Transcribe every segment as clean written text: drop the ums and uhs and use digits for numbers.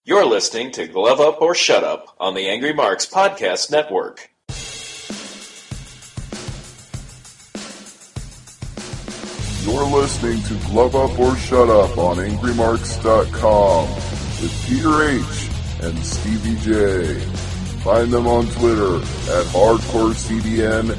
You're listening to Glove Up or Shut Up on the Angry Marks Podcast Network. You're listening to Glove Up or Shut Up on AngryMarks.com with Peter H. and Stevie J. Find them on Twitter at HardcoreCDN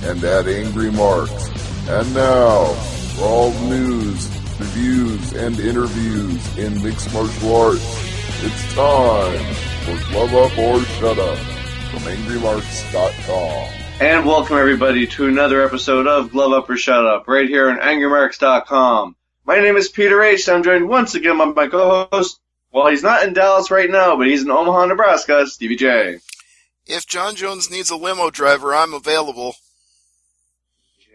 and at AngryMarks. And now, for all the news, reviews, and interviews in mixed martial arts, it's time for Glove Up or Shut Up from AngryMarks.com. And welcome everybody to another episode of Glove Up or Shut Up, right here on AngryMarks.com. My name is Peter H. I'm joined once again by my co-host. Well, he's not in Dallas right now, but he's in Omaha, Nebraska, Stevie J. If John Jones needs a limo driver, I'm available.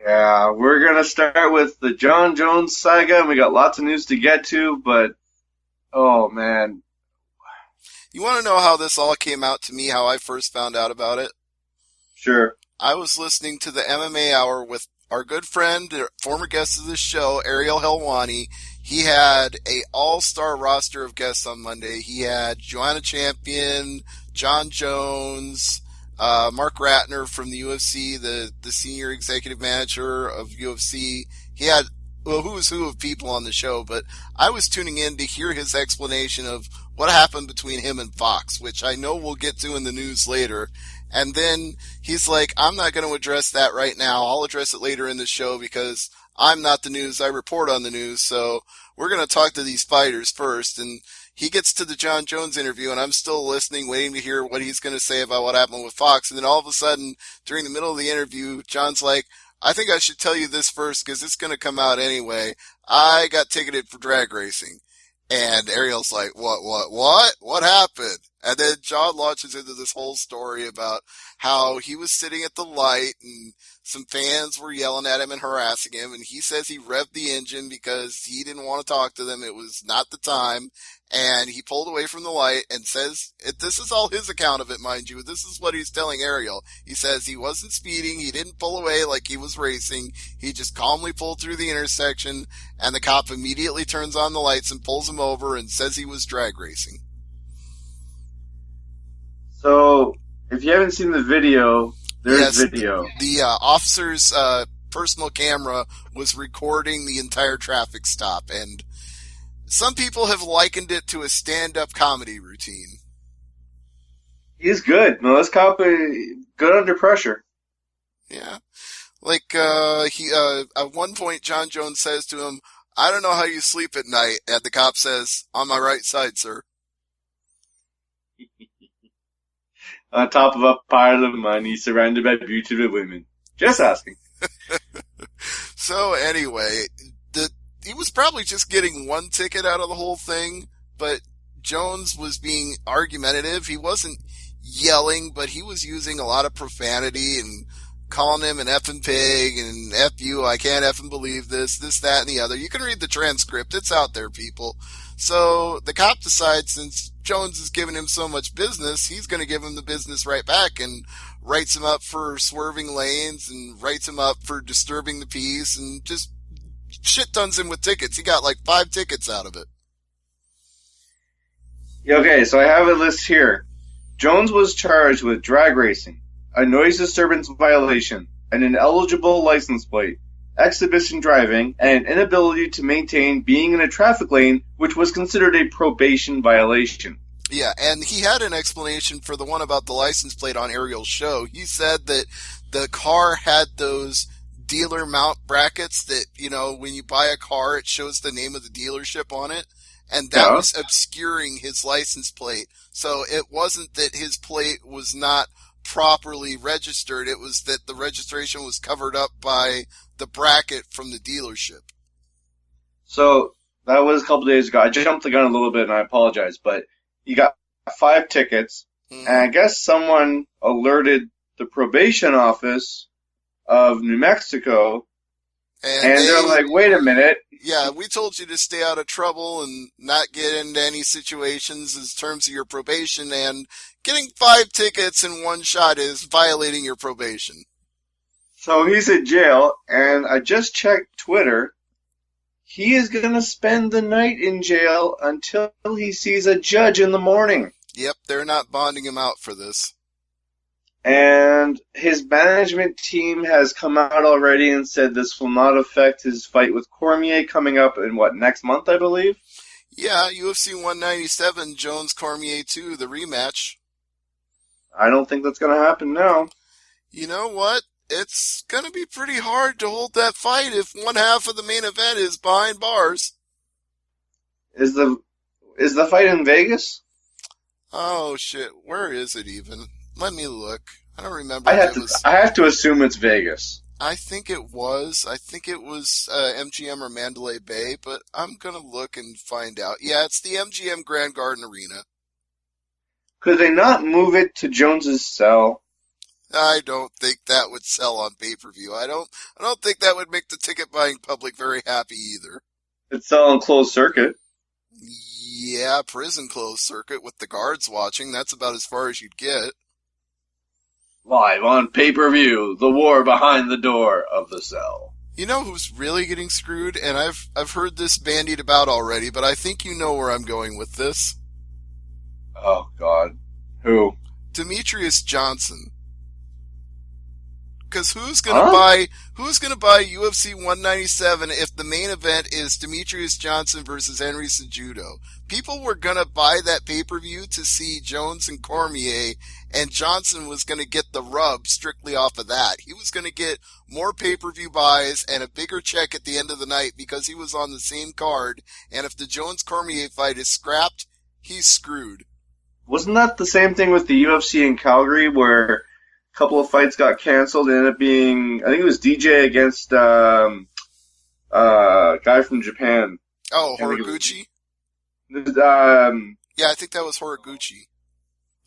Yeah, we're going to start with the John Jones saga, and we got lots of news to get to, but, oh man. You want to know how this all came out to me, how I first found out about it? Sure. I was listening to the MMA Hour with our good friend, former guest of this show, Ariel Helwani. He had a all-star roster of guests on Monday. He had Joanna Champion, John Jones, Mark Ratner from the UFC, the senior executive manager of UFC. He had who's who of people on the show, but I was tuning in to hear his explanation of what happened between him and Fox, which I know we'll get to in the news later. And then he's like, I'm not going to address that right now. I'll address it later in the show because I'm not the news. I report on the news. So we're going to talk to these fighters first. And he gets to the John Jones interview, and I'm still listening, waiting to hear what he's going to say about what happened with Fox. And then all of a sudden, during the middle of the interview, John's like, I think I should tell you this first because it's going to come out anyway. I got ticketed for drag racing. And Ariel's like, what happened? And then John launches into this whole story about how he was sitting at the light and some fans were yelling at him and harassing him. And he says he revved the engine because he didn't want to talk to them. It was not the time. And he pulled away from the light and says, this is all his account of it, mind you. This is what he's telling Ariel. He says he wasn't speeding. He didn't pull away like he was racing. He just calmly pulled through the intersection, and the cop immediately turns on the lights and pulls him over and says he was drag racing. So, if you haven't seen the video, there's video. The officer's personal camera was recording the entire traffic stop, and some people have likened it to a stand-up comedy routine. He's good. No, this cop good under pressure. Yeah. Like, at one point, John Jones says to him, I don't know how you sleep at night. And the cop says, on my right side, sir. On top of a pile of money, surrounded by beautiful women. Just asking. So anyway, he was probably just getting one ticket out of the whole thing, but Jones was being argumentative. He wasn't yelling, but he was using a lot of profanity and calling him an effing pig and F you, I can't effing believe this, that, and the other. You can read the transcript. It's out there, people. So the cop decides, since Jones is giving him so much business, he's going to give him the business right back and writes him up for swerving lanes and writes him up for disturbing the peace and just shit tons him with tickets. He got like 5 tickets out of it. Okay, so I have a list here. Jones was charged with drag racing, a noise disturbance violation, an ineligible license plate, exhibition driving, and an inability to maintain being in a traffic lane, which was considered a probation violation. Yeah, and he had an explanation for the one about the license plate on Ariel's show. He said that the car had those dealer mount brackets that, you know, when you buy a car, it shows the name of the dealership on it. And that was obscuring his license plate. So it wasn't that his plate was not properly registered. It was that the registration was covered up by the bracket from the dealership. So that was a couple days ago. I jumped the gun a little bit and I apologize, but he got 5 tickets. And I guess someone alerted the probation office of New Mexico, and they're like, wait a minute. Yeah, we told you to stay out of trouble and not get into any situations in terms of your probation, and getting 5 tickets in one shot is violating your probation. So he's in jail, and I just checked Twitter. he is going to spend the night in jail until he sees a judge in the morning. Yep, they're not bonding him out for this. And his management team has come out already and said this will not affect his fight with Cormier coming up in, next month, I believe? Yeah, UFC 197, Jones-Cormier 2, the rematch. I don't think that's going to happen now. You know what? It's going to be pretty hard to hold that fight if one half of the main event is behind bars. Is the fight in Vegas? Oh, shit. Where is it even? Let me look. I don't remember I if have it to. was... I have to assume it's Vegas. I think it was. MGM or Mandalay Bay, but I'm going to look and find out. Yeah, it's the MGM Grand Garden Arena. Could they not move it to Jones's cell? I don't think that would sell on pay-per-view. I don't think that would make the ticket buying public very happy either. It's sell on closed circuit. Yeah, prison closed circuit with the guards watching. That's about as far as you'd get. Live on pay-per-view, the war behind the door of the cell. You know who's really getting screwed? And I've heard this bandied about already, but I think you know where I'm going with this. Oh, God. Who? Demetrius Johnson. Because who's gonna buy UFC 197 if the main event is Demetrius Johnson versus Henry Cejudo? People were gonna buy that pay-per-view to see Jones and Cormier, and Johnson was gonna get the rub strictly off of that. He was gonna get more pay-per-view buys and a bigger check at the end of the night because he was on the same card, and if the Jones-Cormier fight is scrapped, he's screwed. Wasn't that the same thing with the UFC in Calgary where couple of fights got canceled. It ended up being, I think it was DJ against guy from Japan. Oh, Horiguchi? Yeah, I think that was Horiguchi.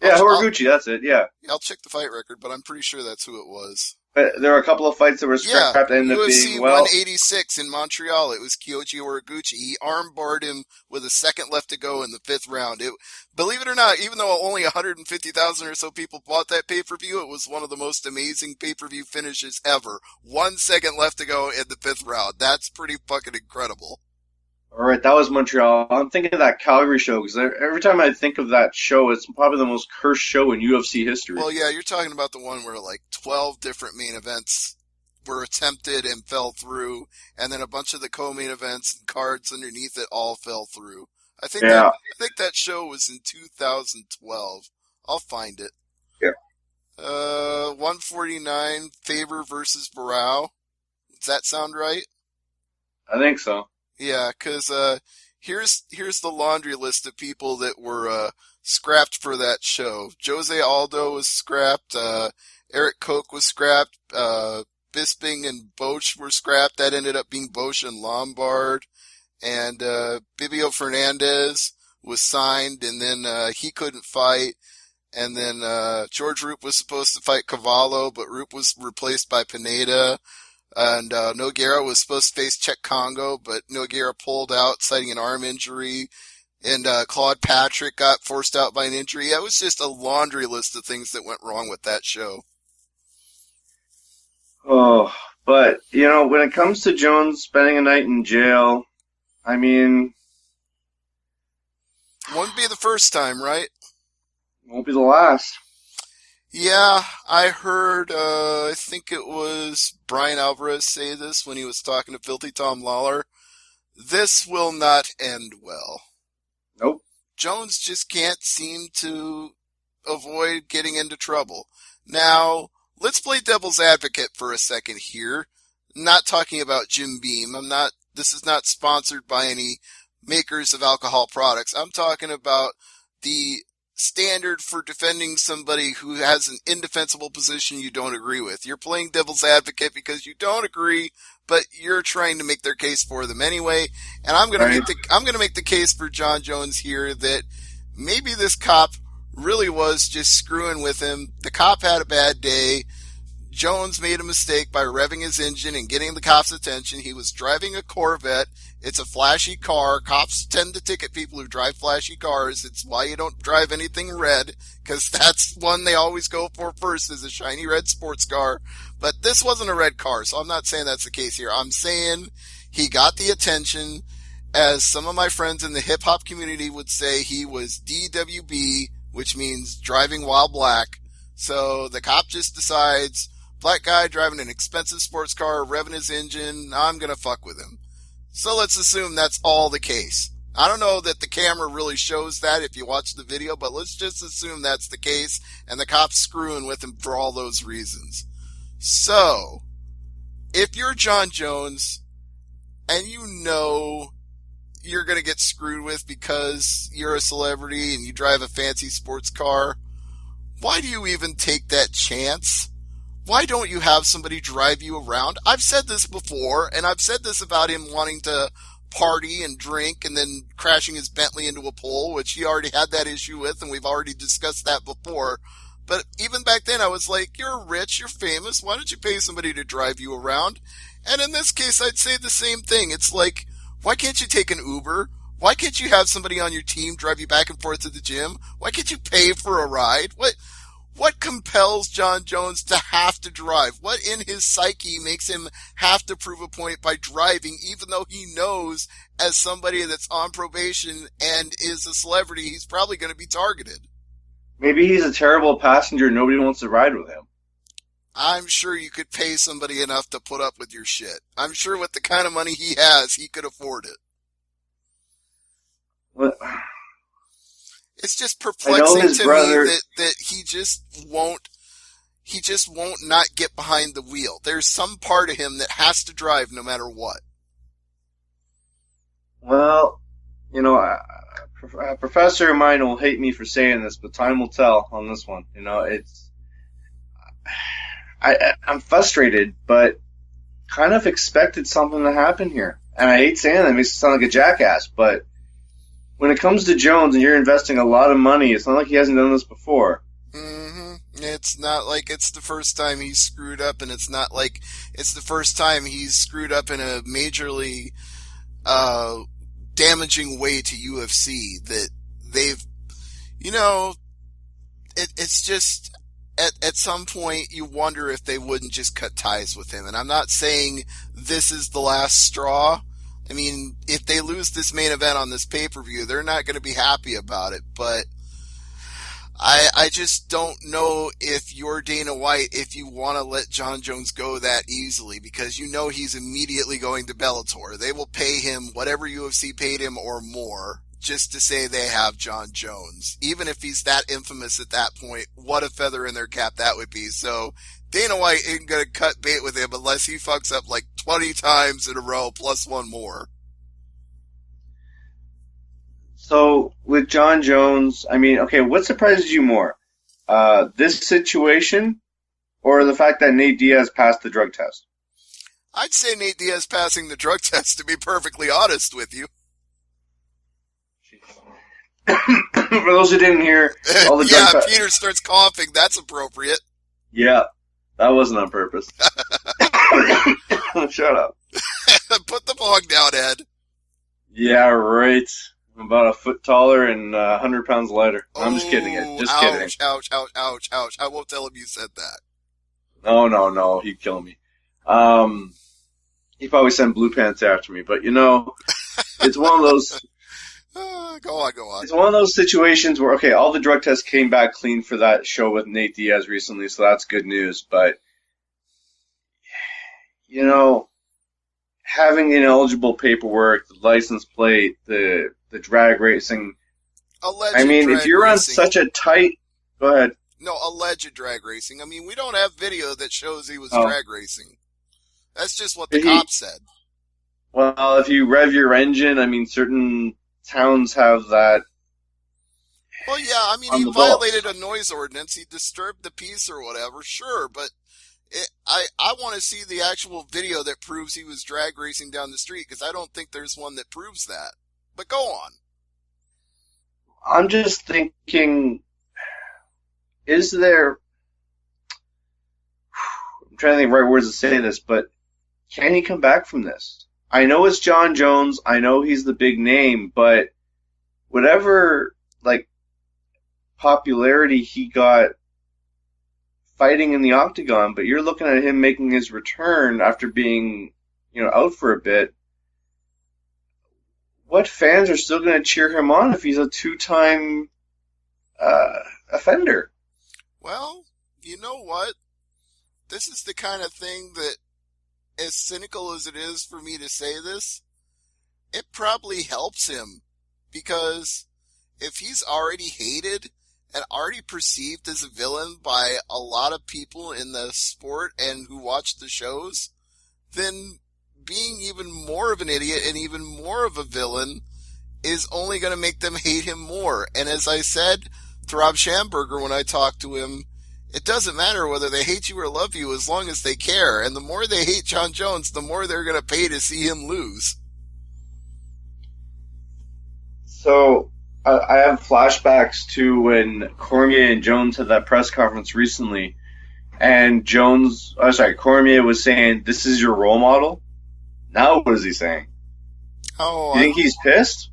Yeah, Horiguchi, that's it, yeah. I'll check the fight record, but I'm pretty sure that's who it was. But there were a couple of fights that were scrapped and ended up UFC being, 186 in Montreal. It was Kyoji Horiguchi. He armbarred him with a second left to go in the 5th round. Believe it or not, even though only 150,000 or so people bought that pay-per-view, it was one of the most amazing pay-per-view finishes ever. 1 second left to go in the 5th round. That's pretty fucking incredible. Alright, that was Montreal. I'm thinking of that Calgary show, because every time I think of that show, it's probably the most cursed show in UFC history. Well, yeah, you're talking about the one where like 12 different main events were attempted and fell through, and then a bunch of the co-main events and cards underneath it all fell through. I think that show was in 2012. I'll find it. Yeah. 149, Faber versus Barao. Does that sound right? I think so. Yeah, because here's the laundry list of people that were scrapped for that show. Jose Aldo was scrapped. Eric Koch was scrapped. Bisping and Bosch were scrapped. That ended up being Bosch and Lombard. And Bibio Fernandez was signed, and then he couldn't fight. And then George Roop was supposed to fight Cavallo, but Roop was replaced by Pineda. And Nogueira was supposed to face Czech Congo, but Nogueira pulled out, citing an arm injury. And Claude Patrick got forced out by an injury. It was just a laundry list of things that went wrong with that show. Oh, but, you know, when it comes to Jones spending a night in jail, I mean... Won't be the first time, right? Won't be the last. Yeah, I heard, I think it was Brian Alvarez say this when he was talking to Filthy Tom Lawler. This will not end well. Nope. Jones just can't seem to avoid getting into trouble. Now, let's play devil's advocate for a second here. Not talking about Jim Beam. This is not sponsored by any makers of alcohol products. I'm talking about the standard for defending somebody who has an indefensible position you don't agree with. You're playing devil's advocate because you don't agree, but you're trying to make their case for them anyway. And I'm going to make the case for John Jones here that maybe this cop really was just screwing with him. The cop had a bad day. Jones made a mistake by revving his engine and getting the cop's attention. He was driving a Corvette. It's a flashy car. Cops tend to ticket people who drive flashy cars. It's why you don't drive anything red, because that's one they always go for first, is a shiny red sports car. But this wasn't a red car, so I'm not saying that's the case here. I'm saying He got the attention. As some of my friends in the hip-hop community would say, he was DWB, which means driving while black. So the cop just decides, black guy driving an expensive sports car, revving his engine, I'm going to fuck with him. So let's assume that's all the case. I don't know that the camera really shows that if you watch the video, but let's just assume that's the case, and the cop's screwing with him for all those reasons. So, if you're John Jones, and you know you're going to get screwed with because you're a celebrity and you drive a fancy sports car, why do you even take that chance? Why don't you have somebody drive you around? I've said this before, and I've said this about him wanting to party and drink and then crashing his Bentley into a pole, which he already had that issue with, and we've already discussed that before. But even back then, I was like, you're rich, you're famous, why don't you pay somebody to drive you around? And in this case, I'd say the same thing. It's like, why can't you take an Uber? Why can't you have somebody on your team drive you back and forth to the gym? Why can't you pay for a ride? What compels John Jones to have to drive? What in his psyche makes him have to prove a point by driving, even though he knows as somebody that's on probation and is a celebrity, he's probably going to be targeted? Maybe he's a terrible passenger and nobody wants to ride with him. I'm sure you could pay somebody enough to put up with your shit. I'm sure with the kind of money he has, he could afford it. What? It's just perplexing to brother... me that he just won't not get behind the wheel. There's some part of him that has to drive no matter what. Well, you know, a professor of mine will hate me for saying this, but time will tell on this one. You know, I'm frustrated, but kind of expected something to happen here. And I hate saying that, it makes it sound like a jackass, but when it comes to Jones and you're investing a lot of money, it's not like he hasn't done this before. Mm-hmm. It's not like it's the first time he's screwed up, and it's not like it's the first time he's screwed up in a majorly damaging way to UFC that they've, you know, it's just at some point you wonder if they wouldn't just cut ties with him. And I'm not saying this is the last straw. I mean, if they lose this main event on this pay-per-view, they're not going to be happy about it. But I just don't know if you're Dana White, if you want to let John Jones go that easily, because you know he's immediately going to Bellator. They will pay him whatever UFC paid him or more just to say they have John Jones. Even if he's that infamous at that point, what a feather in their cap that would be. So Dana White ain't going to cut bait with him unless he fucks up like 20 times in a row plus one more. So with John Jones, I mean, okay, what surprises you more? This situation or the fact that Nate Diaz passed the drug test? I'd say Nate Diaz passing the drug test, to be perfectly honest with you. For those who didn't hear, all the yeah, drug Peter starts coughing. That's appropriate. Yeah, that wasn't on purpose. Shut up. Put the bong down, Ed. Yeah, right. I'm about a foot taller and 100 pounds lighter. I'm just kidding. Just kidding. Ouch, ouch. I won't tell him you said that. No. He'd kill me. He'd probably send Blue Pants after me. But, you know, it's one of those... Go on. It's one of those situations where, okay, all the drug tests came back clean for that show with Nate Diaz recently, so that's good news. But, you know, having the ineligible paperwork, the license plate, the drag racing. Alleged I mean, drag if you're racing. on such a tight... Go ahead. No, alleged drag racing. I mean, we don't have video that shows he was drag racing. That's just what the cop said. Well, if you rev your engine, I mean, certain towns have that. Well, yeah, I mean, he violated a noise ordinance. He disturbed the peace or whatever, sure, but I want to see the actual video that proves he was drag racing down the street, because I don't think there's one that proves that. But go on. I'm just thinking, is there... I'm trying to think of the right words to say this, but can he come back from this? I know it's John Jones. I know he's the big name, but whatever, like, popularity he got fighting in the octagon, but you're looking at him making his return after being, you know, out for a bit. what fans are still going to cheer him on if he's a two-time offender? Well, you know what? This is the kind of thing that, as cynical as it is for me to say this, it probably helps him. Because if he's already hated and already perceived as a villain by a lot of people in the sport and who watch the shows, then being even more of an idiot and even more of a villain is only going to make them hate him more. And as I said to Rob Schamberger when I talked to him, it doesn't matter whether they hate you or love you as long as they care. And the more they hate John Jones, the more they're going to pay to see him lose. So I have flashbacks to when Cormier and Jones had that press conference recently, and Cormier was saying, "This is your role model." Now what is he saying? Oh, you think he's pissed?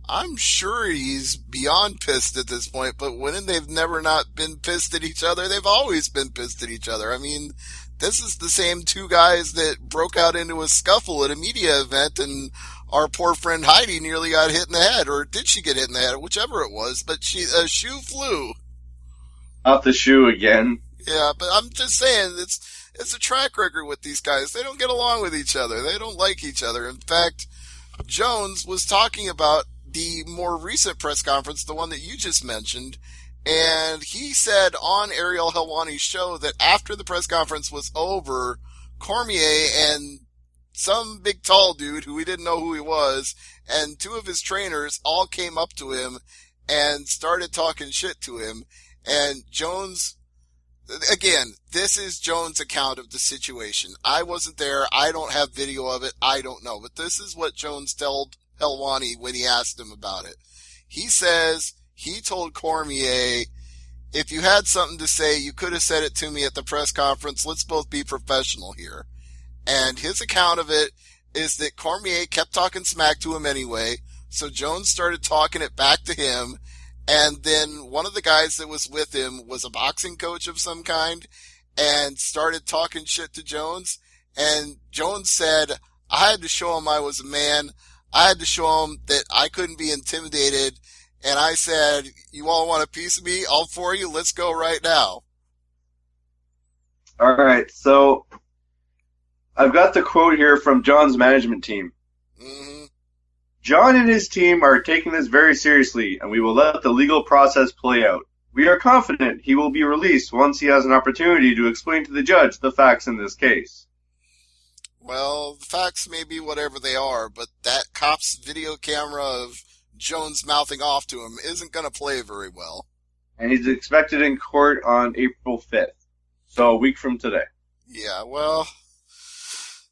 I'm sure he's beyond pissed at this point, but when they've never not been pissed at each other, they've always been pissed at each other. I mean, this is the same two guys that broke out into a scuffle at a media event, and our poor friend Heidi nearly got hit in the head, or did she get hit in the head, whichever it was, but a shoe flew. Out the shoe again. Yeah, but I'm just saying, it's a track record with these guys. They don't get along with each other. They don't like each other. In fact, Jones was talking about the more recent press conference, the one that you just mentioned, and he said on Ariel Helwani's show that after the press conference was over, Cormier and some big tall dude who we didn't know who he was, and two of his trainers all came up to him and started talking shit to him. And Jones, again, this is Jones' account of the situation. I wasn't there. I don't have video of it. I don't know. But this is what Jones told Helwani when he asked him about it. He says he told Cormier, "If you had something to say, you could have said it to me at the press conference. Let's both be professional here." And his account of it is that Cormier kept talking smack to him anyway, so Jones started talking it back to him, and then one of the guys that was with him was a boxing coach of some kind, and started talking shit to Jones, and Jones said, "I had to show him I was a man. I had to show him that I couldn't be intimidated, and I said, you all want a piece of me? All for you? Let's go right now." All right, so I've got the quote here from John's management team. Mm-hmm. "John and his team are taking this very seriously, and we will let the legal process play out. We are confident he will be released once he has an opportunity to explain to the judge the facts in this case." Well, the facts may be whatever they are, but that cop's video camera of Jones mouthing off to him isn't going to play very well. And he's expected in court on April 5th, so a week from today. Yeah, well,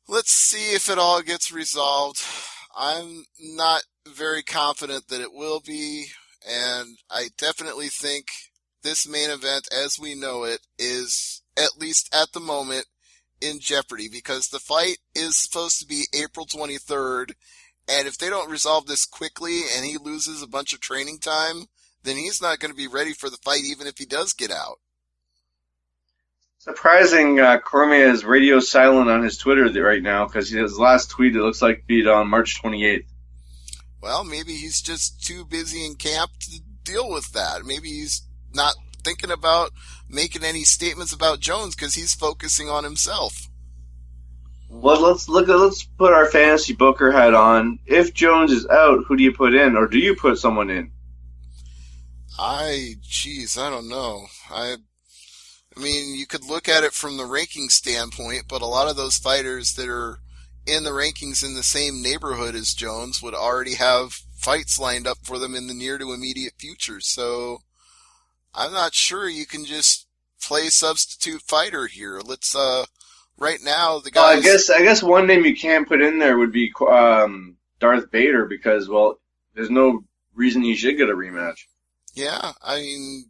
let's see if it all gets resolved. I'm not very confident that it will be, and I definitely think this main event, as we know it, is, at least at the moment, in jeopardy, because the fight is supposed to be April 23rd, and if they don't resolve this quickly and he loses a bunch of training time, then he's not going to be ready for the fight even if he does get out. Surprising, Cormier is radio silent on his Twitter right now, because his last tweet, it looks like, beat on March 28th. Well, maybe he's just too busy in camp to deal with that. Maybe he's not thinking about making any statements about Jones because he's focusing on himself. Well, let's put our fantasy booker hat on. If Jones is out, who do you put in, or do you put someone in? I don't know. I mean, you could look at it from the ranking standpoint, but a lot of those fighters that are in the rankings in the same neighborhood as Jones would already have fights lined up for them in the near to immediate future. So I'm not sure you can just play substitute fighter here. Let's right now the guys. I guess one name you can't put in there would be Darth Vader, because, well, there's no reason he should get a rematch. Yeah, I mean,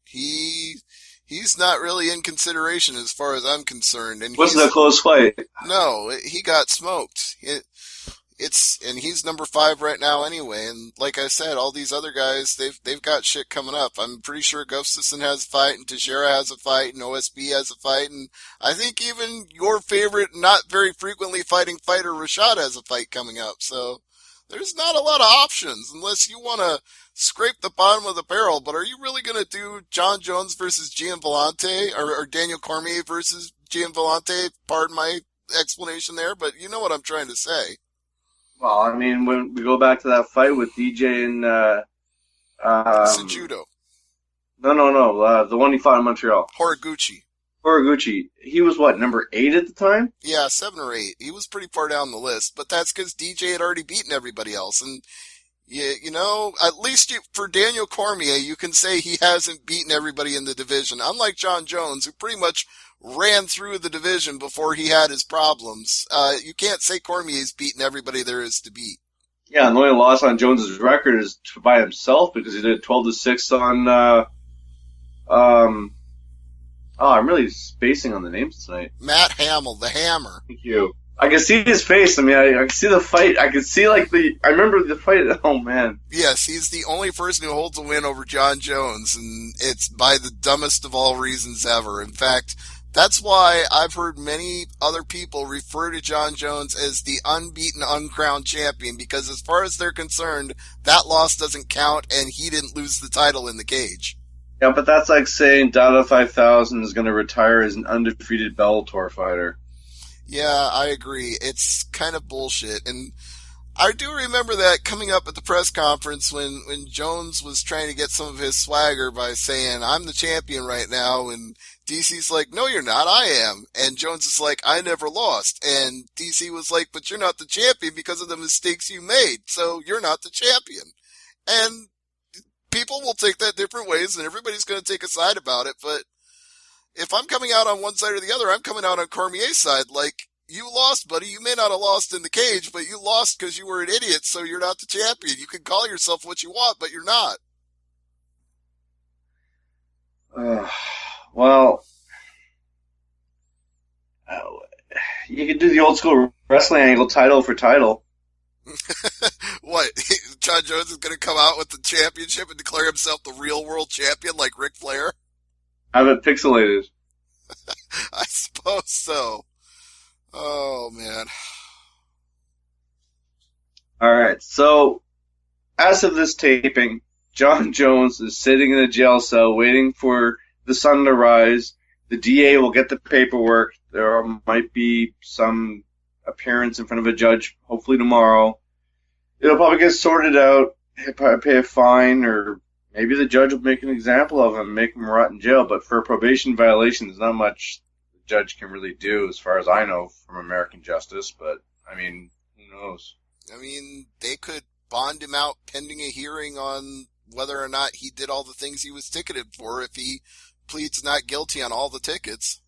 he's not really in consideration as far as I'm concerned. And wasn't a close fight. No, he got smoked. And he's number 5 right now anyway. And like I said, all these other guys, they've got shit coming up. I'm pretty sure Gustafsson has a fight, and Teixeira has a fight, and OSB has a fight, and I think even your favorite, not very frequently fighting fighter, Rashad, has a fight coming up. So there's not a lot of options unless you want to scrape the bottom of the barrel. But are you really going to do John Jones versus Gian Vellante or Daniel Cormier versus Gian Vellante? Pardon my explanation there, but you know what I'm trying to say. Well, I mean, when we go back to that fight with DJ and Cejudo. No, the one he fought in Montreal. Horiguchi. He was what, number 8 at the time? Yeah, 7 or 8. He was pretty far down the list, but that's because DJ had already beaten everybody else. And, you know, at least for Daniel Cormier, you can say he hasn't beaten everybody in the division. Unlike John Jones, who pretty much ran through the division before he had his problems. You can't say Cormier's beaten everybody there is to beat. Yeah, and the only loss on Jones's record is by himself because he did 12-6 on, I'm really spacing on the names tonight. Matt Hamill, the Hammer. Thank you. I can see his face. I mean, I can see the fight. I can see, I remember the fight. Oh, man. Yes, he's the only person who holds a win over John Jones, and it's by the dumbest of all reasons ever. In fact, that's why I've heard many other people refer to John Jones as the unbeaten, uncrowned champion, because as far as they're concerned, that loss doesn't count, and he didn't lose the title in the cage. Yeah, but that's like saying Dada 5000 is going to retire as an undefeated Bellator fighter. Yeah, I agree. It's kind of bullshit. And I do remember that coming up at the press conference when Jones was trying to get some of his swagger by saying, I'm the champion right now. And DC's like, no, you're not. I am. And Jones is like, I never lost. And DC was like, but you're not the champion because of the mistakes you made. So you're not the champion. And people will take that different ways, and everybody's going to take a side about it. But if I'm coming out on one side or the other, I'm coming out on Cormier's side. Like, you lost, buddy. You may not have lost in the cage, but you lost because you were an idiot, so you're not the champion. You can call yourself what you want, but you're not. Well, you could do the old school wrestling angle, title for title. What? John Jones is going to come out with the championship and declare himself the real world champion like Ric Flair? Have it pixelated. I suppose so. Oh, man. Alright, so, as of this taping, John Jones is sitting in a jail cell waiting for the sun to rise. The DA will get the paperwork. There might be some appearance in front of a judge, hopefully tomorrow. It'll probably get sorted out. He'll probably pay a fine, or maybe the judge will make an example of him and make him rot in jail. But for a probation violation, there's not much the judge can really do, as far as I know, from American justice. But, I mean, who knows? I mean, they could bond him out pending a hearing on whether or not he did all the things he was ticketed for if he pleads not guilty on all the tickets.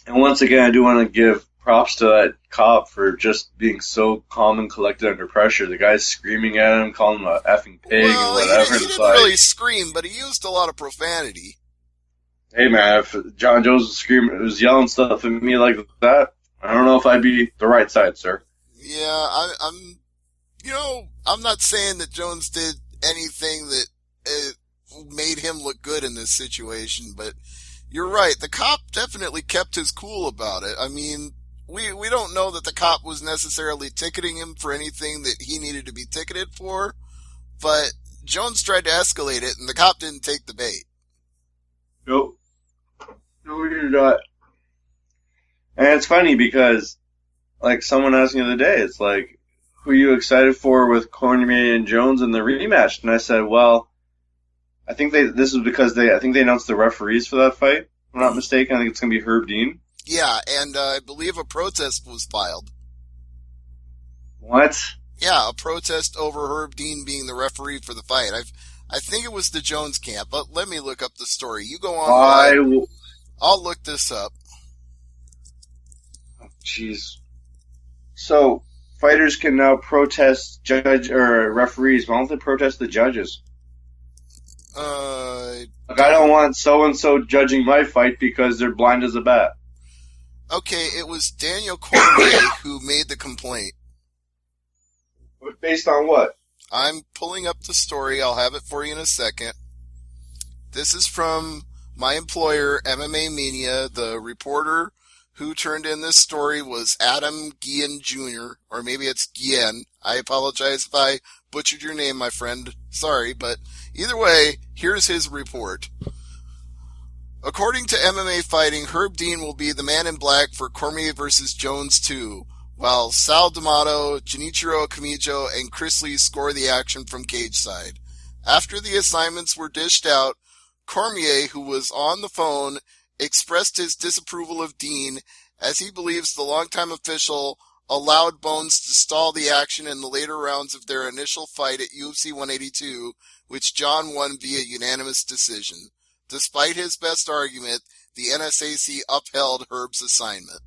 And once again, I do want to give props to that cop for just being so calm and collected under pressure. The guy's screaming at him, calling him a effing pig and whatever. He didn't really scream, but he used a lot of profanity. Hey man, if John Jones was screaming, was yelling stuff at me like that, I don't know if I'd be the right side, sir. Yeah, I'm not saying that Jones did anything that made him look good in this situation, but you're right. The cop definitely kept his cool about it. I mean, we don't know that the cop was necessarily ticketing him for anything that he needed to be ticketed for, but Jones tried to escalate it, and the cop didn't take the bait. Nope. No, we did not. And it's funny because, like someone asked me the other day, it's like, who are you excited for with Cormier and Jones in the rematch? And I said, well, I think this is because I think they announced the referees for that fight. If I'm not mistaken, I think it's going to be Herb Dean. Yeah, and I believe a protest was filed. What? Yeah, a protest over Herb Dean being the referee for the fight. I think it was the Jones camp, but let me look up the story. You go on. I'll look this up. Jeez. So, fighters can now protest judge or referees. Why don't they protest the judges? Like, I don't want so-and-so judging my fight because they're blind as a bat. Okay, it was Daniel Cormier who made the complaint. Based on what? I'm pulling up the story. I'll have it for you in a second. This is from my employer, MMA Mania. The reporter who turned in this story was Adam Guillen Jr., or maybe it's Guillen. I apologize if I butchered your name, my friend. Sorry, but either way, here's his report. According to MMA Fighting, Herb Dean will be the man in black for Cormier vs. Jones 2, while Sal D'Amato, Genichiro Kamijo, and Chris Lee score the action from cage side. After the assignments were dished out, Cormier, who was on the phone, expressed his disapproval of Dean as he believes the longtime official allowed Bones to stall the action in the later rounds of their initial fight at UFC 182, which John won via unanimous decision. Despite his best argument, the NSAC upheld Herb's assignment.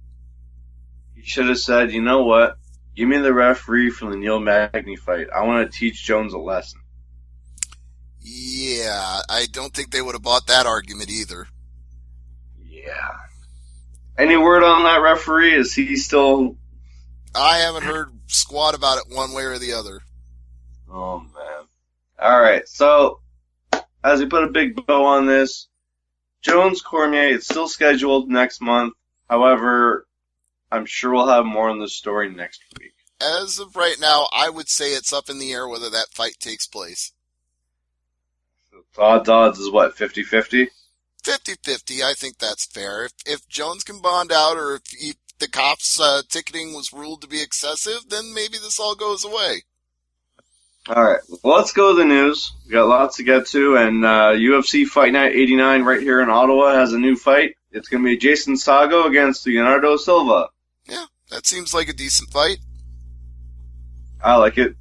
He should have said, you know what? Give me the referee from the Neil Magny fight. I want to teach Jones a lesson. Yeah, I don't think they would have bought that argument either. Yeah. Any word on that referee? Is he still... I haven't heard squat about it one way or the other. Oh, man. All right, so as we put a big bow on this, Jones-Cormier, it's still scheduled next month. However, I'm sure we'll have more on this story next week. As of right now, I would say it's up in the air whether that fight takes place. So odds is what, 50-50? 50-50, I think that's fair. If Jones can bond out, or if the cops' ticketing was ruled to be excessive, then maybe this all goes away. All right, well, let's go to the news. We got lots to get to, and UFC Fight Night 89 right here in Ottawa has a new fight. It's going to be Jason Sago against Leonardo Silva. Yeah, that seems like a decent fight. I like it.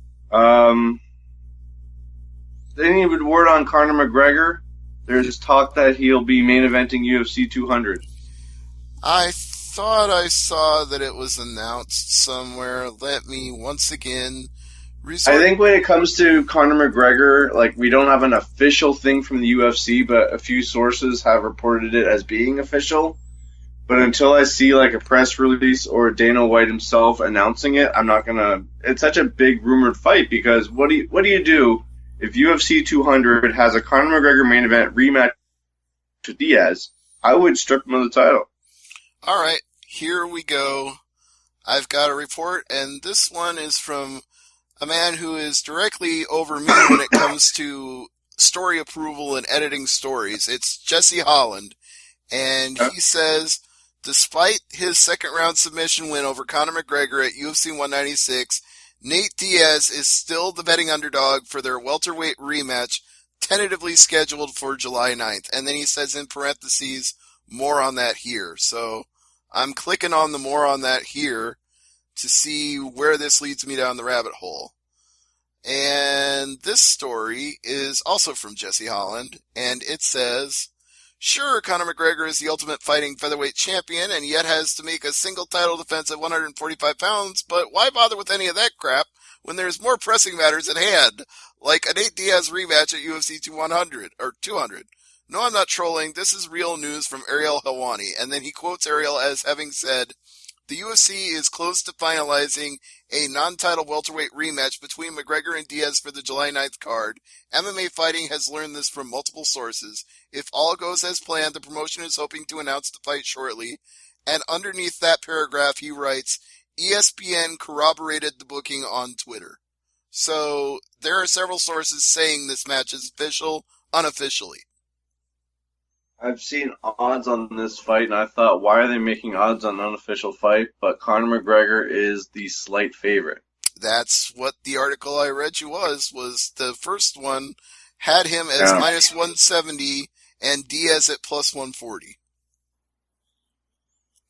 Any word on Conor McGregor? There's talk that he'll be main eventing UFC 200. I thought I saw that it was announced somewhere. Let me once again resort. I think when it comes to Conor McGregor, like, we don't have an official thing from the UFC, but a few sources have reported it as being official. But until I see like a press release or Dana White himself announcing it, I'm not gonna. It's such a big rumored fight because what do you do if UFC 200 has a Conor McGregor main event rematch to Diaz? I would strip him of the title. All right, here we go. I've got a report, and this one is from a man who is directly over me when it comes to story approval and editing stories. It's Jesse Holland, and he says, despite his second-round submission win over Conor McGregor at UFC 196, Nate Diaz is still the betting underdog for their welterweight rematch, tentatively scheduled for July 9th. And then he says in parentheses, more on that here. So I'm clicking on the more on that here to see where this leads me down the rabbit hole. And this story is also from Jesse Holland, and it says, sure, Conor McGregor is the Ultimate Fighting featherweight champion and yet has to make a single title defense at 145 pounds, but why bother with any of that crap when there's more pressing matters at hand, like a Nate Diaz rematch at UFC 200, or 200. No, I'm not trolling. This is real news from Ariel Helwani. And then he quotes Ariel as having said, the UFC is close to finalizing a non-title welterweight rematch between McGregor and Diaz for the July 9th card. MMA Fighting has learned this from multiple sources. If all goes as planned, the promotion is hoping to announce the fight shortly. And underneath that paragraph, he writes, ESPN corroborated the booking on Twitter. So there are several sources saying this match is official, unofficially. I've seen odds on this fight, and I thought, why are they making odds on an unofficial fight? But Conor McGregor is the slight favorite. That's what the article I read you was the first one had him as minus 170 and Diaz at plus 140.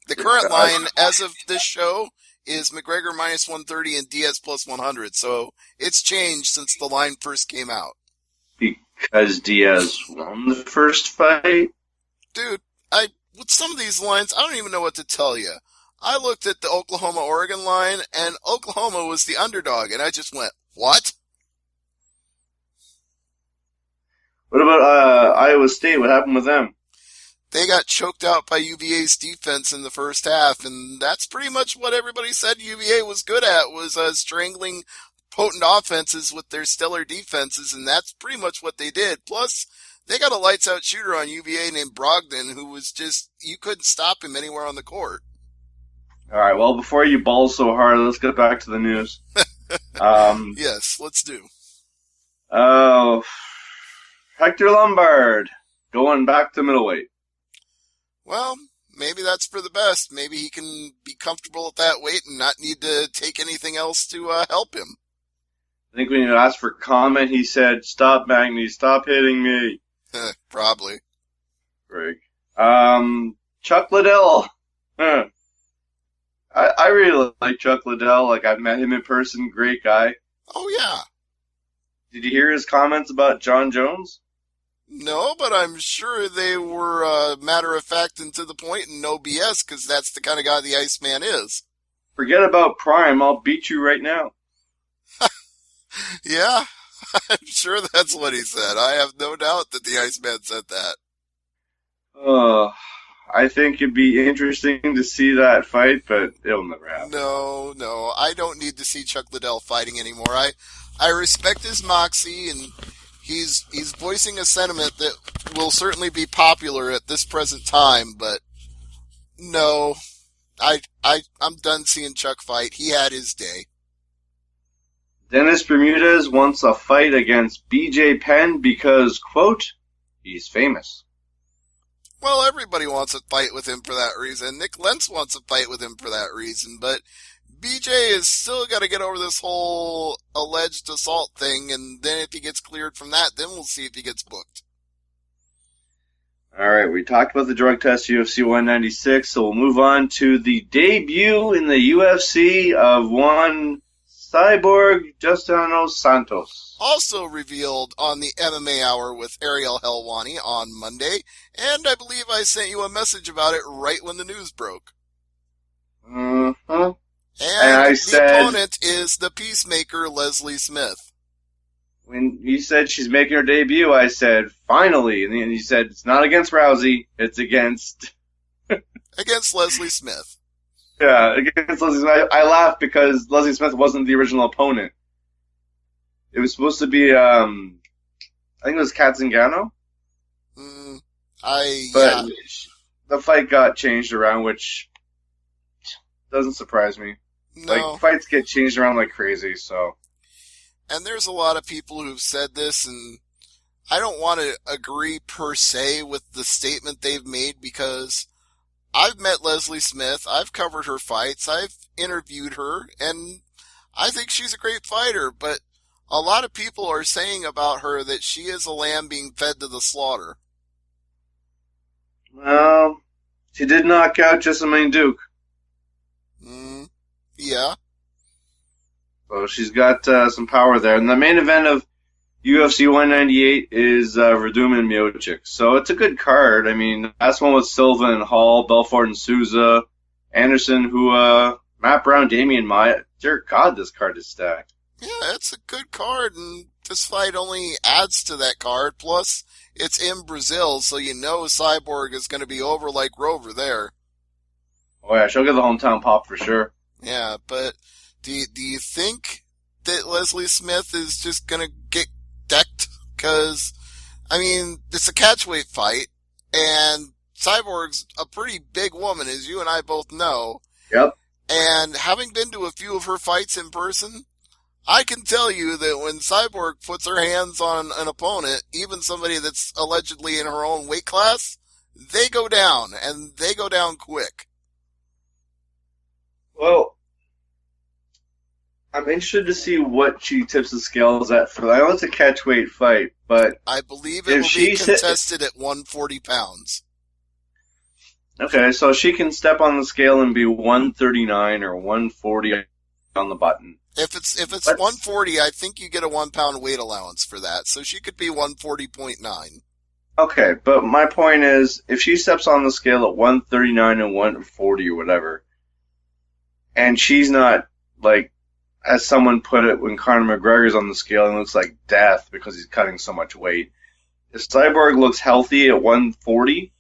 The current line, as of this show, is McGregor minus 130 and Diaz plus 100. So it's changed since the line first came out. Because Diaz won the first fight? Dude, with some of these lines, I don't even know what to tell you. I looked at the Oklahoma-Oregon line, and Oklahoma was the underdog, and I just went, what? What about Iowa State? What happened with them? They got choked out by UVA's defense in the first half, and that's pretty much what everybody said UVA was good at, was strangling potent offenses with their stellar defenses, and that's pretty much what they did. Plus, they got a lights-out shooter on UVA named Brogdon, who was just, you couldn't stop him anywhere on the court. All right. Well, before you ball so hard, let's get back to the news. Yes, let's do. Oh, Hector Lombard going back to middleweight. Well, maybe that's for the best. Maybe he can be comfortable at that weight and not need to take anything else to help him. I think when you asked for comment, he said, "Stop, Magny, stop hitting me." Probably. Greg. Chuck Liddell. Huh. I really like Chuck Liddell. Like, I've met him in person. Great guy. Oh, yeah. Did you hear his comments about John Jones? No, but I'm sure they were matter of fact and to the point and no BS, because that's the kind of guy the Iceman is. Forget about Prime. I'll beat you right now. Yeah, I'm sure that's what he said. I have no doubt that the Iceman said that. I think it'd be interesting to see that fight, but it'll never happen. No, I don't need to see Chuck Liddell fighting anymore. I respect his moxie, and he's voicing a sentiment that will certainly be popular at this present time, but no, I'm done seeing Chuck fight. He had his day. Dennis Bermudez wants a fight against BJ Penn because, quote, he's famous. Well, everybody wants a fight with him for that reason. Nick Lentz wants a fight with him for that reason, but BJ has still got to get over this whole alleged assault thing, and then if he gets cleared from that, then we'll see if he gets booked. All right, we talked about the drug test UFC 196, so we'll move on to the debut in the UFC of one Cyborg Justino Santos. Also revealed on the MMA Hour with Ariel Helwani on Monday, and I believe I sent you a message about it right when the news broke. Mm-hmm. And I the said, opponent is the Peacemaker, Leslie Smith. when you said she's making her debut, I said, finally. And then you said, it's not against Rousey, it's against... Against Leslie Smith. Yeah, against Leslie Smith. I laughed because Leslie Smith wasn't the original opponent. It was supposed to be, I think it was Kat Zingano. But the fight got changed around, which doesn't surprise me. No. Like, fights get changed around like crazy, so. And there's a lot of people who've said this, and I don't want to agree per se with the statement they've made, because I've met Leslie Smith, I've covered her fights, I've interviewed her, and I think she's a great fighter, but a lot of people are saying about her that she is a lamb being fed to the slaughter. Well, she did knock out Jessamine Duke. Yeah. So she's got some power there. And the main event of UFC 198 is Verdum and Miocic. So it's a good card. I mean, last one was Silva and Hall, Belfort and Souza, Anderson, Matt Brown, Damian Maia. Dear God, this card is stacked. Yeah, it's a good card, and this fight only adds to that card. Plus, it's in Brazil, so you know Cyborg is going to be over like Rover there. Oh yeah, she'll get the hometown pop for sure. Yeah, but do you think that Leslie Smith is just going to get decked? Because, I mean, it's a catchweight fight, and Cyborg's a pretty big woman, as you and I both know. Yep. And having been to a few of her fights in person, I can tell you that when Cyborg puts her hands on an opponent, even somebody that's allegedly in her own weight class, they go down, and they go down quick. Well, I'm interested to see what she tips the scales at for that. I know it's a catchweight fight, but I believe it will be contested at 140 pounds. Okay, so she can step on the scale and be 139 or 140 on the button. If it's 140, I think you get a 1 pound weight allowance for that, so she could be 140.9. Okay, but my point is, if she steps on the scale at 139 and 140 or whatever, and she's not, like, as someone put it when Conor McGregor's on the scale and looks like death because he's cutting so much weight, if Cyborg looks healthy at 140,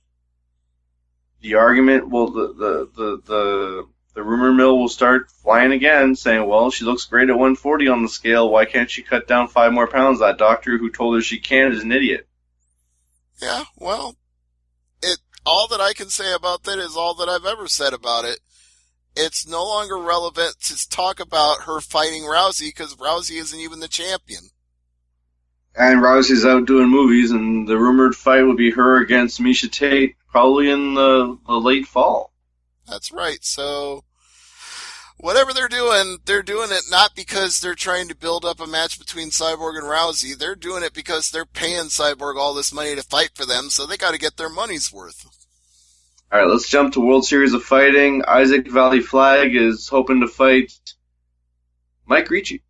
the argument will, the rumor mill will start flying again, saying, well, she looks great at 140 on the scale, why can't she cut down 5 more pounds? That doctor who told her she can is an idiot. Yeah, well, all that I can say about that is all that I've ever said about it. it's no longer relevant to talk about her fighting Rousey because Rousey isn't even the champion. And Rousey's out doing movies, and the rumored fight would be her against Misha Tate, probably in the late fall. That's right. So whatever they're doing it not because they're trying to build up a match between Cyborg and Rousey. They're doing it because they're paying Cyborg all this money to fight for them, so they got to get their money's worth. All right, let's jump to World Series of Fighting. Isaac Valley Flag is hoping to fight Mike Ricci.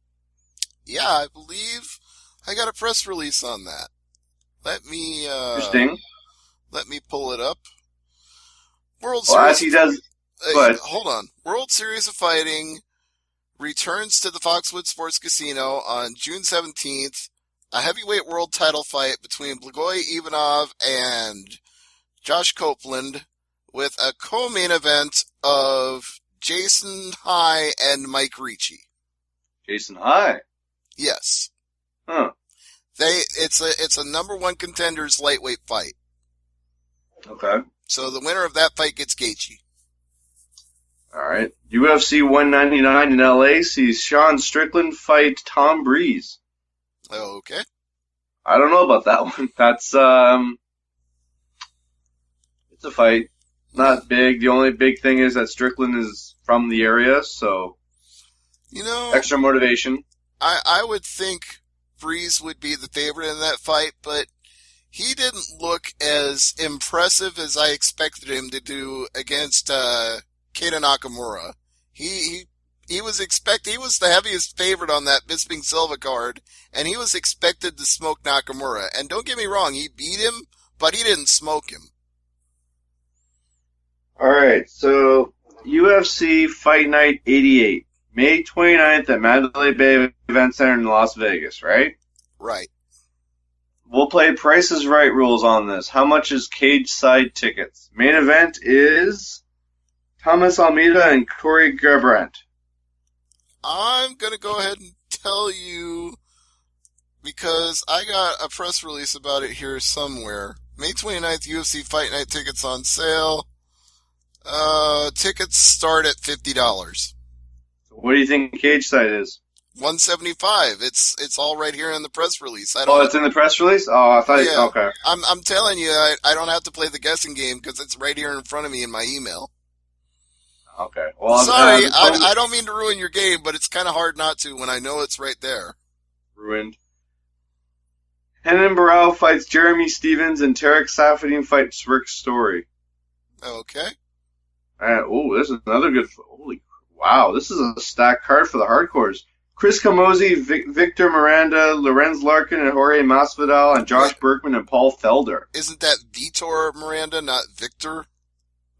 Yeah, I believe I got a press release on that. Interesting. Let me pull it up. World Well, Series. as he does, but Hold on. World Series of Fighting returns to the Foxwood Sports Casino on June 17th. A heavyweight world title fight between Blagoy Ivanov and Josh Copeland with a co-main event of Jason High and Mike Ricci. Jason High. Yes. Huh. It's a number one contenders lightweight fight. Okay. So the winner of that fight gets Gaethje. All right. UFC 199 in LA sees Sean Strickland fight Tom Breeze. Okay. I don't know about that one. That's it's a fight. Not big. The only big thing is that Strickland is from the area, so extra motivation. I would think Breeze would be the favorite in that fight, but he didn't look as impressive as I expected him to do against Keita Nakamura. He was the heaviest favorite on that Bisping Silva card, and he was expected to smoke Nakamura. And don't get me wrong, he beat him, but he didn't smoke him. All right, so UFC Fight Night 88, May 29th at Mandalay Bay Event Center in Las Vegas, right? Right. We'll play Price is Right rules on this. How much is cage side tickets? Main event is Thomas Almeida and Corey Garbrandt. I'm going to go ahead and tell you because I got a press release about it here somewhere. May 29th, UFC Fight Night tickets on sale. Tickets start at $50. What do you think cage side is? $175. It's all right here in the press release. It's in the press release? Oh, I thought. Yeah. Okay. I'm telling you, I don't have to play the guessing game because it's right here in front of me in my email. Okay. Well, sorry, I don't mean to ruin your game, but it's kind of hard not to when I know it's right there. Ruined. Henan Barrow fights Jeremy Stevens and Tarek Safadine fights Rick Story. Okay. This is another good. Wow, this is a stacked card for the hardcores. Chris Camozzi, Victor Miranda, Lorenz Larkin, and Jorge Masvidal, and Josh Berkman and Paul Felder. Isn't that Vitor Miranda, not Victor?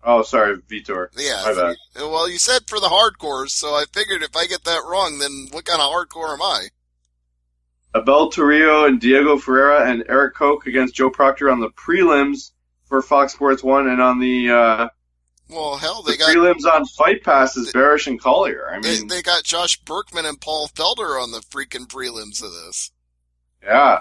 Oh, sorry, Vitor. Yeah. My bad. Well, you said for the hardcores, so I figured if I get that wrong, then what kind of hardcore am I? Abel Torrio and Diego Ferreira and Eric Koch against Joe Proctor on the prelims for Fox Sports 1, and on the well, hell, they got prelims on Fight Pass is Barish and Collier. I mean, they got Josh Berkman and Paul Felder on the freaking prelims of this. Yeah.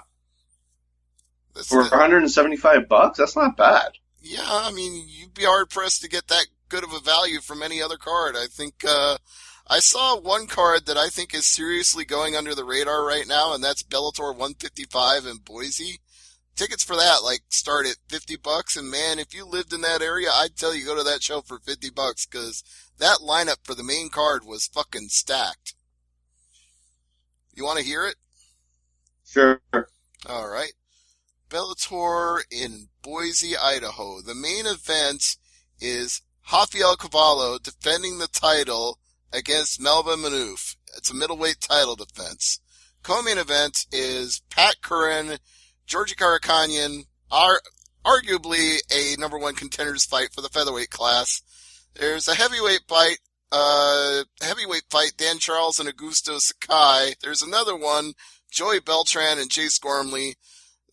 For $175, that's not bad. Yeah, I mean, you'd be hard pressed to get that good of a value from any other card. I think I saw one card that I think is seriously going under the radar right now, and that's Bellator 155 in Boise. Tickets for that start at $50, and man, if you lived in that area, I'd tell you go to that show for $50 because that lineup for the main card was fucking stacked. You want to hear it? Sure. All right. Bellator in Boise, Idaho. The main event is Rafael Cavallo defending the title against Melvin Manouf. It's a middleweight title defense. Co-main event is Pat Curran, Georgi Karakhanyan, arguably a number one contenders fight for the featherweight class. There's a heavyweight fight, Dan Charles and Augusto Sakai. There's another one, Joey Beltran and Chase Gormley.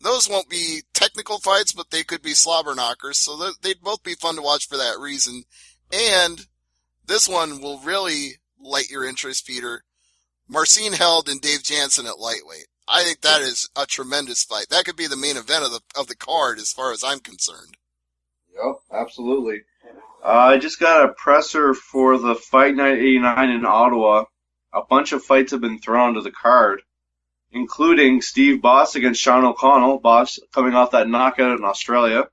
Those won't be technical fights, but they could be slobber knockers, so they'd both be fun to watch for that reason. And this one will really light your interest, Peter. Marcin Held and Dave Jansen at lightweight. I think that is a tremendous fight. That could be the main event of the card as far as I'm concerned. Yep, absolutely. I just got a presser for the Fight Night 89 in Ottawa. A bunch of fights have been thrown to the card, including Steve Boss against Sean O'Connell. Boss coming off that knockout in Australia.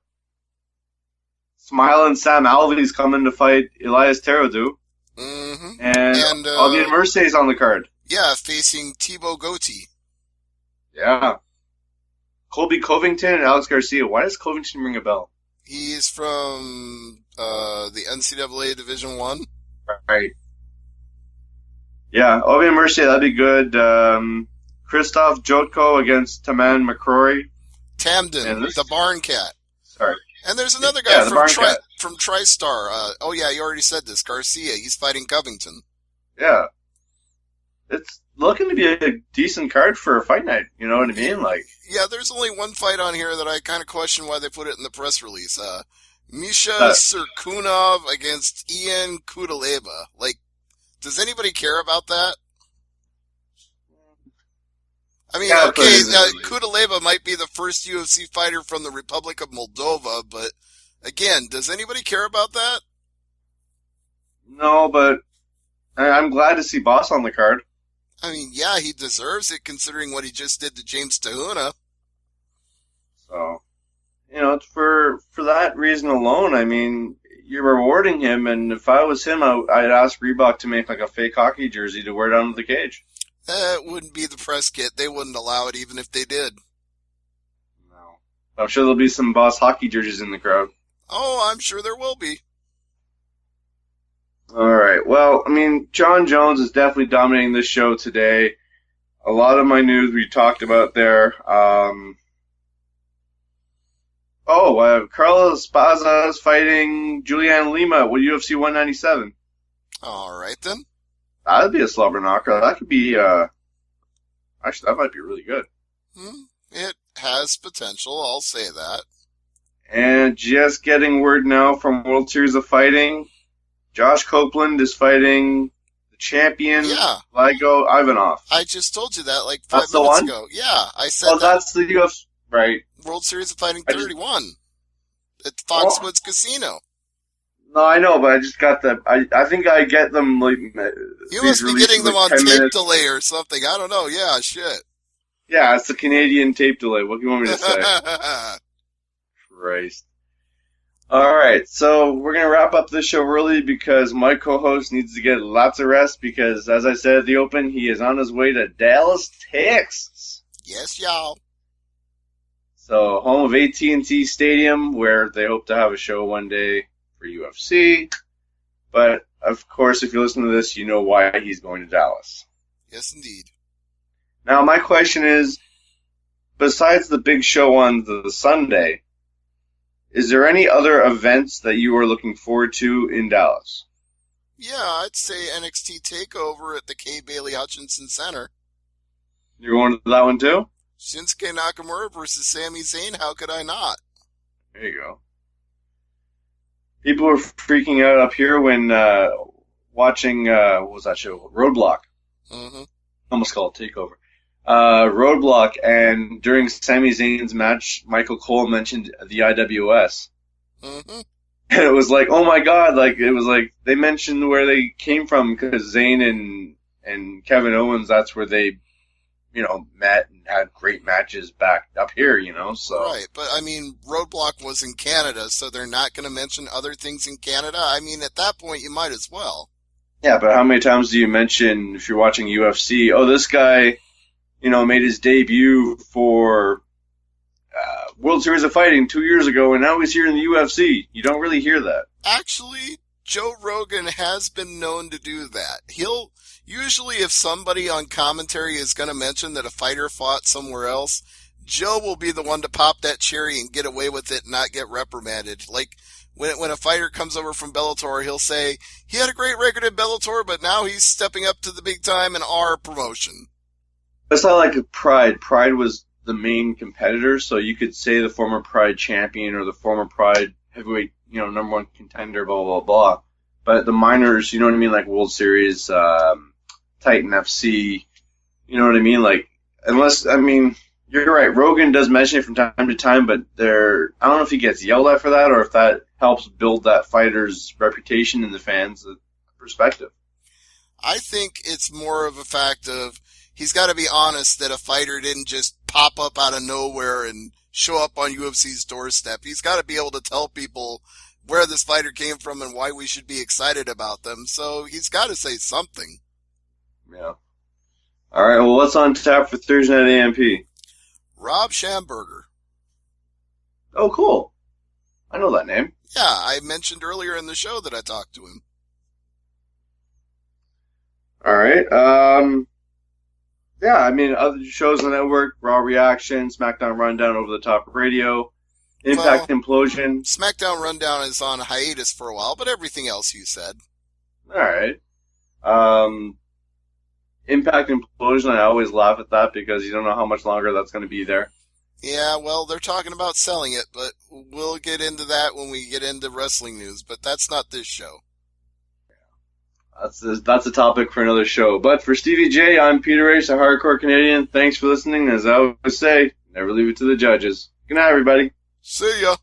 Smile and Sam Alvey's coming to fight Elias Terodou. Mm-hmm. And Aubin Mercier's on the card. Yeah, facing Thibaut Gauthier. Yeah. Colby Covington and Alex Garcia. Why does Covington ring a bell? He's from the NCAA Division I. Right. Yeah, Aubin Mercier, that'd be good. Christoph Jotko against Taman McCrory. Tamden, the Barn Cat. Sorry. And there's another guy from TriStar. Oh, yeah, you already said this. Garcia. He's fighting Covington. Yeah. It's looking to be a decent card for a fight night. You know what I mean? Like, yeah, there's only one fight on here that I kind of question why they put it in the press release. Misha Serkunov against Ian Kudaleba. Like, does anybody care about that? I mean, yeah, okay, Kudaleba might be the first UFC fighter from the Republic of Moldova, but again, does anybody care about that? No, but I'm glad to see Boss on the card. I mean, yeah, he deserves it considering what he just did to James Tahuna. So, you know, it's for that reason alone, I mean, you're rewarding him, and if I was him, I'd ask Reebok to make like a fake hockey jersey to wear down to the cage. That wouldn't be the press kit. They wouldn't allow it even if they did. No. I'm sure there'll be some Boss hockey jerseys in the crowd. Oh, I'm sure there will be. All right. Well, I mean, John Jones is definitely dominating this show today. A lot of my news we talked about there. Carlos Esparza is fighting Julian Lima with UFC 197. All right, then. That'd be a slobber knocker. That could be, actually, that might be really good. It has potential, I'll say that. And just getting word now from World Series of Fighting, Josh Copeland is fighting the champion, Ligo Ivanov. I just told you that like 5 minutes ago. Yeah, I said that. That's the UFC, right. World Series of Fighting 31 at Foxwoods Casino. No, I know, but I just got the. I think I get them like. You must be getting them on tape delay or something. I don't know. Yeah, shit. Yeah, it's the Canadian tape delay. What do you want me to say? Christ. All right, so we're gonna wrap up this show early because my co-host needs to get lots of rest because, as I said at the open, he is on his way to Dallas, Texas. Yes, y'all. So, home of AT&T Stadium, where they hope to have a show one day for UFC. But, of course, if you listen to this, you know why he's going to Dallas. Yes, indeed. Now, my question is, besides the big show on the Sunday, is there any other events that you are looking forward to in Dallas? Yeah, I'd say NXT TakeOver at the Kay Bailey Hutchinson Center. You're going to that one too? Shinsuke Nakamura versus Sami Zayn, how could I not? There you go. People were freaking out up here when watching, what was that show? Roadblock. Mm-hmm. Almost called it TakeOver. Roadblock, and during Sami Zayn's match, Michael Cole mentioned the IWS. Mm-hmm. And it was like, oh my god, like, it was like, they mentioned where they came from, because Zayn and Kevin Owens, that's where they, you know, met and had great matches back up here, you know, so. Right, but I mean, Roadblock was in Canada, so they're not going to mention other things in Canada? I mean, at that point, you might as well. Yeah, but how many times do you mention, if you're watching UFC, oh, this guy, you know, made his debut for World Series of Fighting 2 years ago, and now he's here in the UFC. You don't really hear that. Actually, Joe Rogan has been known to do that. He'll usually, if somebody on commentary is going to mention that a fighter fought somewhere else, Joe will be the one to pop that cherry and get away with it and not get reprimanded. Like, when a fighter comes over from Bellator, he'll say, he had a great record in Bellator, but now he's stepping up to the big time in our promotion. It's not like Pride. Pride was the main competitor, so you could say the former Pride champion or the former Pride heavyweight, you know, number one contender, blah, blah, blah. But the minors, you know what I mean, like World Series, Titan FC, you know what I mean? Like, unless, I mean, you're right. Rogan does mention it from time to time, but I don't know if he gets yelled at for that or if that helps build that fighter's reputation in the fans' perspective. I think it's more of a fact of he's got to be honest that a fighter didn't just pop up out of nowhere and show up on UFC's doorstep. He's got to be able to tell people where this fighter came from and why we should be excited about them. So he's got to say something. Yeah. All right, well, what's on tap for Thursday night AMP? Rob Schamberger. Oh, cool. I know that name. Yeah, I mentioned earlier in the show that I talked to him. All right. Yeah, I mean, other shows on the network, Raw Reaction, SmackDown Rundown over the top radio, Impact Implosion. SmackDown Rundown is on hiatus for a while, but everything else you said. All right. Impact Implosion, I always laugh at that because you don't know how much longer that's going to be there. Yeah, well, they're talking about selling it, but we'll get into that when we get into wrestling news, but that's not this show. That's a topic for another show. But for Stevie J, I'm Peter H., a hardcore Canadian. Thanks for listening. As I always say, never leave it to the judges. Good night, everybody. See ya.